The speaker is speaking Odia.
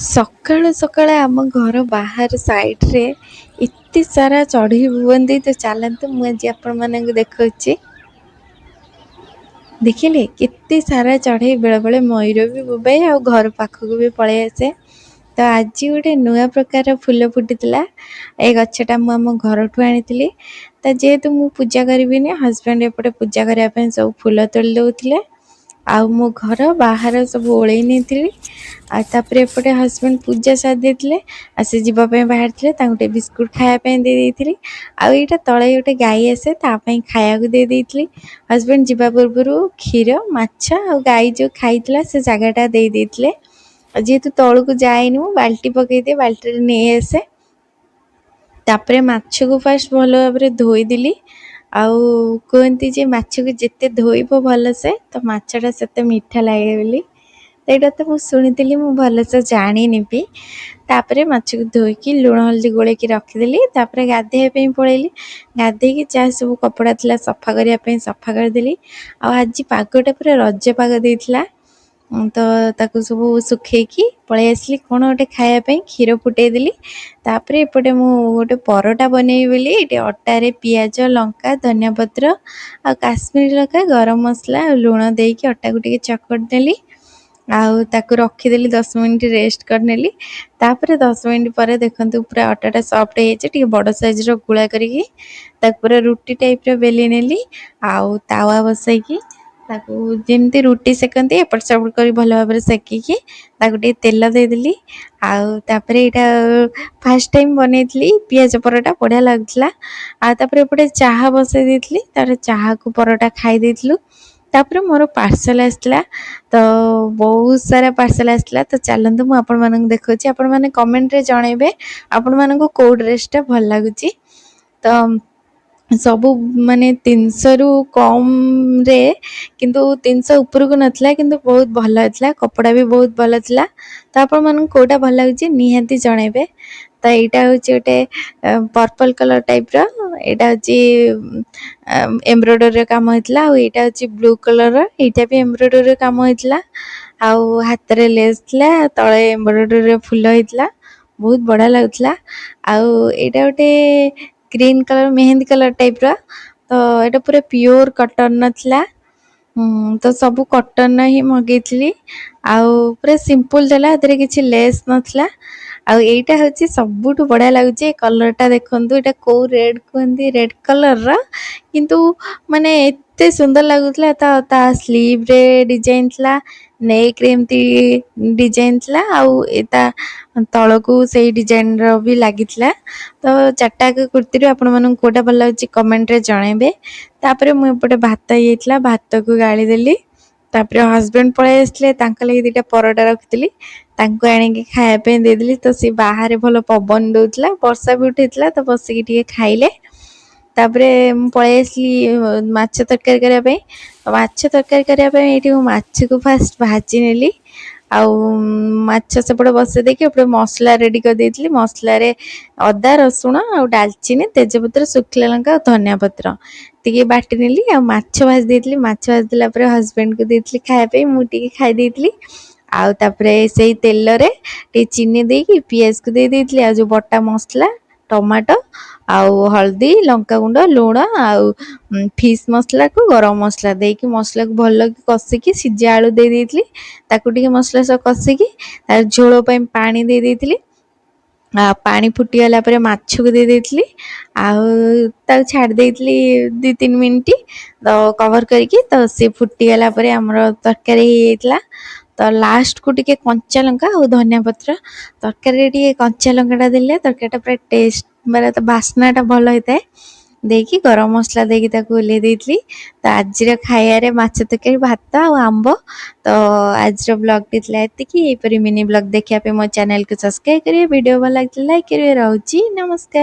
ସକାଳୁ ସକାଳୁ ଆମ ଘର ବାହାର ସାଇଡ଼ରେ ଏତେ ସାରା ଚଢ଼େଇ ବୁଲନ୍ତି। ତ ଚାଲନ୍ତୁ ମୁଁ ଆଜି ଆପଣମାନଙ୍କୁ ଦେଖାଉଛି। ଦେଖିଲେ କେତେ ସାରା ଚଢ଼େଇ, ବେଳେବେଳେ ମୟୂର ବି ବୋବାଏ ଆଉ ଘର ପାଖକୁ ବି ପଳେଇ ଆସେ। ତ ଆଜି ଗୋଟେ ନୂଆ ପ୍ରକାର ଫୁଲ ଫୁଟିଥିଲା। ଏ ଗଛଟା ମୁଁ ଆମ ଘରଠୁ ଆଣିଥିଲି। ତ ଯେହେତୁ ମୁଁ ପୂଜା କରିବିନି, ହଜବେଣ୍ଡ ଏପଟେ ପୂଜା କରିବା ପାଇଁ ସବୁ ଫୁଲ ତୋଳି ଦେଉଥିଲେ ଆଉ ମୋ ଘର ବାହାର ସବୁ ଓଳେଇ ନେଇଥିଲି। ଆଉ ତାପରେ ଏପଟେ ହଜବେଣ୍ଡ ପୂଜା ସାରି ଦେଇଥିଲେ ଆଉ ସେ ଯିବା ପାଇଁ ବାହାରିଥିଲେ। ତାଙ୍କୁ ଟିକେ ବିସ୍କୁଟ ଖାଇବା ପାଇଁ ଦେଇ ଦେଇଥିଲି। ଆଉ ଏଇଟା ତଳେ ଗୋଟେ ଗାଈ ଆସେ, ତା ପାଇଁ ଖାଇବାକୁ ଦେଇ ଦେଇଥିଲି। ହଜବେଣ୍ଡ ଯିବା ପୂର୍ବରୁ କ୍ଷୀର, ମାଛ ଆଉ ଗାଈ ଯେଉଁ ଖାଇଥିଲା ସେ ଜାଗାଟା ଦେଇ ଦେଇଥିଲେ। ଆଉ ଯେହେତୁ ତଳକୁ ଯାଏନି, ମୁଁ ବାଲ୍ଟି ପକେଇଦିଏ, ବାଲ୍ଟିରେ ନେଇ ଆସେ। ତାପରେ ମାଛକୁ ଫାଷ୍ଟ ଭଲ ଭାବରେ ଧୋଇଦେଲି। ଆଉ କୁହନ୍ତି ଯେ ମାଛକୁ ଯେତେ ଧୋଇବ ଭଲସେ ତ ମାଛଟା ସେତେ ମିଠା ଲାଗେ ବୋଲି। ସେଇଟା ତ ମୁଁ ଶୁଣିଥିଲି, ମୁଁ ଭଲସେ ଜାଣିନି ବି। ତାପରେ ମାଛକୁ ଧୋଇକି ଲୁଣ ହଳଦୀ ଗୋଳେଇକି ରଖିଦେଲି। ତାପରେ ଗାଧୋଇବା ପାଇଁ ପଳେଇଲି। ଗାଧେଇକି ଯାହା ସବୁ କପଡ଼ା ଥିଲା ସଫା କରିବା ପାଇଁ ସଫା କରିଦେଲି। ଆଉ ଆଜି ପାଗଟା ପୁରା ରଜ ପାଗ ଦେଇଥିଲା। ତ ତାକୁ ସବୁ ଶୁଖେଇକି ପଳେଇ ଆସିଲି କ'ଣ ଗୋଟେ ଖାଇବା ପାଇଁ। କ୍ଷୀର ଫୁଟେଇ ଦେଲି। ତାପରେ ଏପଟେ ମୁଁ ଗୋଟେ ପରଟା ବନେଇବି ବୋଲି ଏଠି ଅଟାରେ ପିଆଜ, ଲଙ୍କା, ଧନିଆ ପତ୍ର ଆଉ କାଶ୍ମୀରୀ ଲଙ୍କା, ଗରମ ମସଲା ଆଉ ଲୁଣ ଦେଇକି ଅଟାକୁ ଟିକେ ଚକଟି ଦେଲି। ଆଉ ତାକୁ ରଖିଦେଲି 10 ମିନିଟ୍ ରେଷ୍ଟ କରିନେଲି। ତାପରେ 10 ମିନିଟ୍ ପରେ ଦେଖନ୍ତୁ ପୁରା ଅଟାଟା ସଫ୍ଟ ହେଇଯାଇଛି। ଟିକେ ବଡ଼ ସାଇଜ୍ର ଗୁଳା କରିକି ତାକୁ ପୁରା ରୁଟି ଟାଇପ୍ର ବେଲି ନେଲି। ଆଉ ତାୱା ବସେଇକି ତାକୁ ଯେମିତି ରୁଟି ସେକନ୍ତି ଏପଟ ସେପଟ କରି ଭଲ ଭାବରେ ସେକିକି ତାକୁ ଟିକେ ତେଲ ଦେଇଦେଲି। ଆଉ ତାପରେ ଏଇଟା ଫାଷ୍ଟ ଟାଇମ୍ ବନେଇଥିଲି ପିଆଜ ପରଟା, ବଢ଼ିଆ ଲାଗୁଥିଲା। ଆଉ ତାପରେ ଏପଟେ ଚାହା ବସେଇ ଦେଇଥିଲି। ତାପରେ ଚାହାକୁ ପରଟା ଖାଇ ଦେଇଥିଲୁ। ତାପରେ ମୋର ପାର୍ସଲ ଆସିଥିଲା। ତ ବହୁତ ସାରା ପାର୍ସଲ ଆସିଥିଲା। ତ ଚାଲନ୍ତୁ ମୁଁ ଆପଣମାନଙ୍କୁ ଦେଖାଉଛି। ଆପଣମାନେ କମେଣ୍ଟରେ ଜଣାଇବେ ଆପଣମାନଙ୍କୁ କେଉଁ ଡ୍ରେସ୍ଟା ଭଲ ଲାଗୁଛି। ତ ସବୁ ମାନେ 300ରୁ କମ୍ରେ, କିନ୍ତୁ 300 ଉପରକୁ ନଥିଲା, କିନ୍ତୁ ବହୁତ ଭଲ ଥିଲା। କପଡ଼ା ବି ବହୁତ ଭଲ ଥିଲା। ତ ଆପଣମାନଙ୍କୁ କେଉଁଟା ଭଲ ଲାଗୁଛି ନିହାତି ଜଣାଇବେ। ତ ଏଇଟା ହେଉଛି ଗୋଟେ ପର୍ପଲ୍ କଲର୍ ଟାଇପ୍ର, ଏଇଟା ହେଉଛି ଏମ୍ବ୍ରଏଡ଼ରୀର କାମ ହେଇଥିଲା। ଆଉ ଏଇଟା ହେଉଛି ବ୍ଲୁ କଲର୍ର, ଏଇଟା ବି ଏମ୍ବ୍ରଏଡ଼ରୀର କାମ ହେଇଥିଲା। ଆଉ ହାତରେ ଲେସ୍ ଥିଲା, ତଳେ ଏମ୍ବ୍ରଏଡ଼ରୀର ଫୁଲ ହେଇଥିଲା, ବହୁତ ବଢ଼ିଆ ଲାଗୁଥିଲା। ଆଉ ଏଇଟା ଗୋଟେ ଗ୍ରୀନ୍ କଲର୍, ମେହେନ୍ଦି କଲର୍ ଟାଇପ୍ର। ତ ଏଇଟା ପୁରା ପିଓର କଟନ୍ ଥିଲା। ତ ସବୁ କଟନ୍ ହିଁ ମଗେଇଥିଲି। ଆଉ ପୁରା ସିମ୍ପଲ୍ ଥିଲା, ଏଥିରେ କିଛି ଲେସ୍ ନଥିଲା। ଆଉ ଏଇଟା ହେଉଛି ସବୁଠୁ ବଢ଼ିଆ ଲାଗୁଛି। ଏ କଲର୍ଟା ଦେଖନ୍ତୁ, ଏଇଟା କେଉଁ ରେଡ଼୍ କୁହନ୍ତି, ରେଡ଼୍ କଲର୍ର, କିନ୍ତୁ ମାନେ ଏତେ ସୁନ୍ଦର ଲାଗୁଥିଲା। ତା ସ୍ଲିଭ୍ରେ ଡିଜାଇନ୍ ଥିଲା, ନେକ୍ରେ ଏମିତି ଡିଜାଇନ୍ ଥିଲା, ଆଉ ତା ତଳକୁ ସେଇ ଡିଜାଇନ୍ର ବି ଲାଗିଥିଲା। ତ 4ଟାକ କୁର୍ତ୍ତୀରୁ ଆପଣମାନଙ୍କୁ କେଉଁଟା ଭଲ ଲାଗୁଛି କମେଣ୍ଟରେ ଜଣାଇବେ। ତାପରେ ମୁଁ ଏପଟେ ଭାତ ହେଇଯାଇଥିଲା, ଭାତକୁ ଗାଳି ଦେଲି। ତାପରେ ହଜବେଣ୍ଡ ପଳେଇ ଆସିଥିଲେ, ତାଙ୍କ ଲାଗି 2ଟା ପରଟା ରଖିଥିଲି, ତାଙ୍କୁ ଆଣିକି ଖାଇବା ପାଇଁ ଦେଇଦେଲି। ତ ସେ ବାହାରେ ଭଲ ପବନ ଦେଉଥିଲା, ବର୍ଷା ବି ଉଠେଇଥିଲା, ତ ବସିକି ଟିକେ ଖାଇଲେ। ତାପରେ ମୁଁ ପଳେଇ ଆସିଲି ମାଛ ତରକାରୀ କରିବା ପାଇଁ। ମାଛ ତରକାରୀ କରିବା ପାଇଁ ଏଇଠି ମୁଁ ମାଛକୁ ଫାଷ୍ଟ ଭାଜି ନେଲି। ଆଉ ମାଛ ସେପଟେ ବସେଇ ଦେଇକି ଏପଟେ ମସଲା ରେଡ଼ି କରିଦେଇଥିଲି। ମସଲାରେ ଅଦା, ରସୁଣ ଆଉ ଡାଲଚିନି, ତେଜପତ୍ର, ଶୁଖିଲା ଲଙ୍କା ଆଉ ଧନିଆ ପତ୍ର ଟିକେ ବାଟି ନେଲି। ଆଉ ମାଛ ଭାଜି ଦେଇଥିଲି। ମାଛ ଭାଜି ଦେଲା ପରେ ହଜବେଣ୍ଡକୁ ଦେଇଥିଲି ଖାଇବା ପାଇଁ, ମୁଁ ଟିକେ ଖାଇ ଦେଇଥିଲି। ଆଉ ତାପରେ ସେଇ ତେଲରେ ଟିକେ ଚିନି ଦେଇକି ପିଆଜକୁ ଦେଇ ଦେଇଥିଲି। ଆଉ ଯେଉଁ ବଟା ମସଲା, ଟମାଟୋ ଆଉ ହଳଦୀ, ଲଙ୍କାଗୁଣ୍ଡ, ଲୁଣ ଆଉ ଫିସ୍ ମସଲାକୁ ଗରମ ମସଲା ଦେଇକି ମସଲାକୁ ଭଲକି କଷିକି ସିଝା ଆଳୁ ଦେଇ ଦେଇଥିଲି। ତାକୁ ଟିକେ ମସଲା ସହ କଷିକି ତାର ଝୋଳ ପାଇଁ ପାଣି ଦେଇ ଦେଇଥିଲି। ପାଣି ଫୁଟିଗଲା ପରେ ମାଛକୁ ଦେଇ ଦେଇଥିଲି। ଆଉ ତାକୁ ଛାଡ଼ି ଦେଇଥିଲି 2-3 ମିନିଟ୍ ତ କଭର୍ କରିକି। ତ ସେ ଫୁଟିଗଲା ପରେ ଆମର ତରକାରୀ ହେଇଯାଇଥିଲା। ତ ଲାଷ୍ଟକୁ ଟିକେ କଞ୍ଚା ଲଙ୍କା ଆଉ ଧନିଆ ପତ୍ର, ତରକାରୀରେ ଟିକେ କଞ୍ଚା ଲଙ୍କାଟା ଦେଲେ ତରକାରୀଟା ପୁରା ଟେଷ୍ଟ, ମାନେ ତା ବାସ୍ନାଟା ଭଲ ହେଇଥାଏ। ଦେଇକି ଗରମ ମସଲା ଦେଇକି ତାକୁ ଓହ୍ଲେଇ ଦେଇଥିଲି। ତ ଆଜିର ଖାଇବାରେ ମାଛ ତରକାରୀ, ଭାତ ଆଉ ଆମ୍ବ। ତ ଆଜିର ବ୍ଲଗ୍ଟି ଥିଲା ଏତିକି। ଏହିପରି ମିନି ବ୍ଲଗ୍ ଦେଖିବା ପାଇଁ ମୋ ଚ୍ୟାନେଲକୁ ସବସ୍କ୍ରାଇବ୍ କରିବେ। ଭିଡ଼ିଓ ଭଲ ଲାଗିଥିଲେ ଲାଇକ୍ କରିବେ। ରହୁଛି, ନମସ୍କାର।